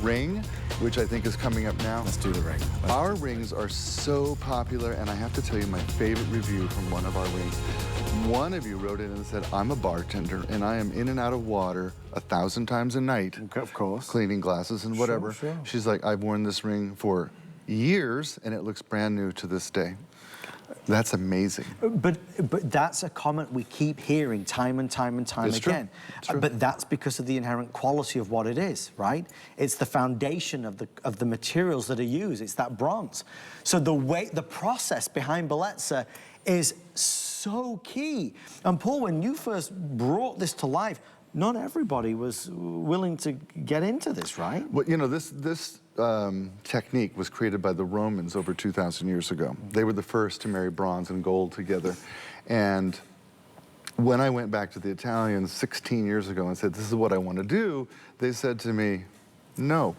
ring, which I think is coming up now. Let's do the ring. Our rings are so popular, and I have to tell you my favorite review from one of our rings. One of you wrote in and said, I'm a bartender, and I am in and out of water 1,000 times a night. Okay, of course. Cleaning glasses and whatever. Sure. She's like, I've worn this ring for years, and it looks brand new to this day. That's amazing. But that's a comment we keep hearing time and time and time again. True. But that's because of the inherent quality of what it is, right? It's the foundation of the materials that are used. It's that bronze. So the process behind Bellezza is so key. And Paul, when you first brought this to life, not everybody was willing to get into this, right? Well, you know, this technique was created by the Romans over 2,000 years ago. They were the first to marry bronze and gold together. And when I went back to the Italians 16 years ago and said, this is what I want to do, they said to me, no.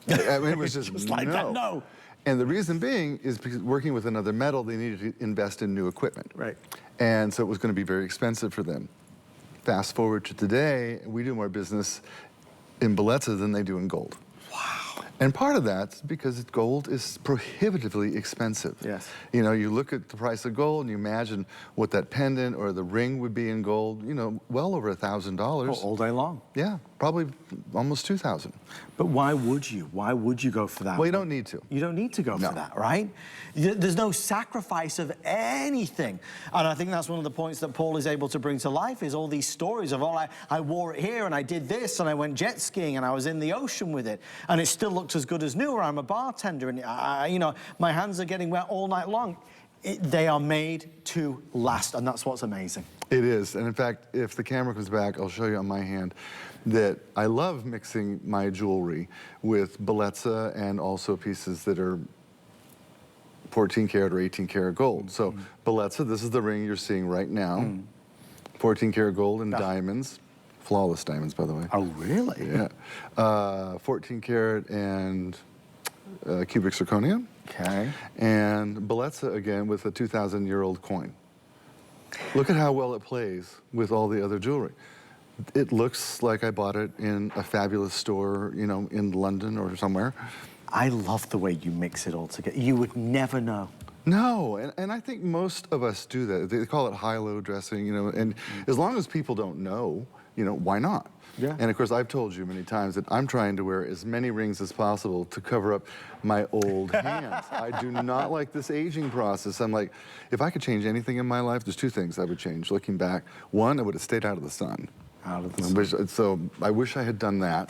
I mean, it was just like that, no. And the reason being is because working with another metal, they needed to invest in new equipment. Right. And so it was going to be very expensive for them. Fast forward to today, we do more business in Bellezza than they do in gold. Wow. And part of that's because gold is prohibitively expensive. Yes. You know, you look at the price of gold and you imagine what that pendant or the ring would be in gold, you know, well over $1,000. Oh, all day long. Yeah, probably almost 2,000. But why would you? Why would you go for that? Well, you don't need to. You don't need to go for that, right? There's no sacrifice of anything. And I think that's one of the points that Paul is able to bring to life is all these stories of, oh, I wore it here and I did this and I went jet skiing and I was in the ocean with it and it still looked as good as new, or I'm a bartender and, you know, my hands are getting wet all night long. They are made to last, and that's what's amazing. It is, and in fact, if the camera comes back, I'll show you on my hand that I love mixing my jewelry with Bellezza and also pieces that are 14 karat or 18 karat gold. So Bellezza, this is the ring you're seeing right now. 14 karat gold and diamonds. Flawless diamonds, by the way. Oh, really? Yeah. 14 karat and cubic zirconia. Okay. And Bellezza again with a 2,000-year-old coin. Look at how well it plays with all the other jewelry. It looks like I bought it in a fabulous store, you know, in London or somewhere. I love the way you mix it all together. You would never know. No, and I think most of us do that. They call it high-low dressing, you know, and as long as people don't know, you know, why not? Yeah. And of course, I've told you many times that I'm trying to wear as many rings as possible to cover up my old hands. I do not like this aging process. I'm like, if I could change anything in my life, there's two things I would change looking back. One, I would have stayed out of the sun. Out of the sun. So I wish I had done that.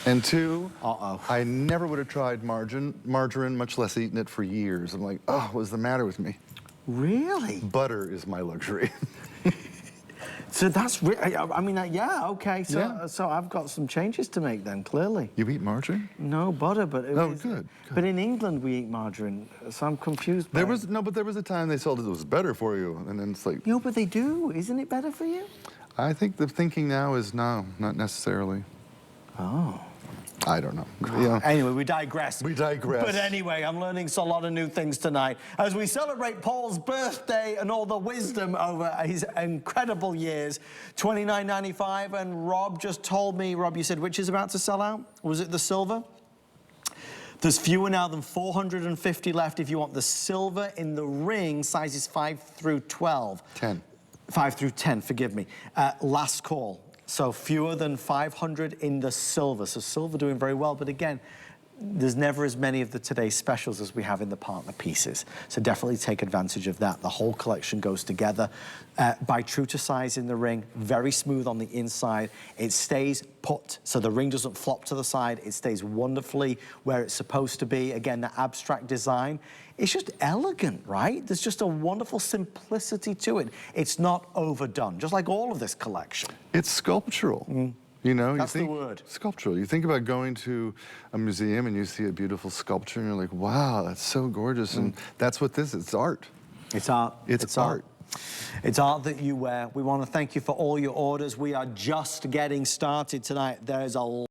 And two, I never would have tried margarine, much less eaten it for years. I'm like, oh, what's the matter with me? Really? Butter is my luxury. So that's, I mean, yeah, okay. So, so I've got some changes to make then, clearly. You eat margarine? No, butter, but... Good. But in England, we eat margarine, so I'm confused by But there was a time they sold it was better for you, and then it's like... No, but they do. Isn't it better for you? I think the thinking now is no, not necessarily. Oh. I don't know. Yeah. Anyway, we digress. We digress. But anyway, I'm learning a lot of new things tonight as we celebrate Paul's birthday and all the wisdom over his incredible years. $29.95, and Rob just told me, Rob, you said which is about to sell out? Was it the silver? There's fewer now than 450 left if you want the silver in the ring, sizes 5 through 12. 10. 5 through 10, forgive me. Last call. So fewer than 500 in the silver. So silver doing very well, but again, there's never as many of the today's specials as we have in the partner pieces. So definitely take advantage of that. The whole collection goes together. Buy true to size in the ring, very smooth on the inside. It stays put, so the ring doesn't flop to the side. It stays wonderfully where it's supposed to be. Again, the abstract design. It's just elegant, right? There's just a wonderful simplicity to it. It's not overdone, just like all of this collection. It's sculptural. You know, That's the word. Sculptural. You think about going to a museum and you see a beautiful sculpture and you're like, wow, that's so gorgeous. And that's what this is. It's art. It's art. It's art. It's art that you wear. We want to thank you for all your orders. We are just getting started tonight. There is a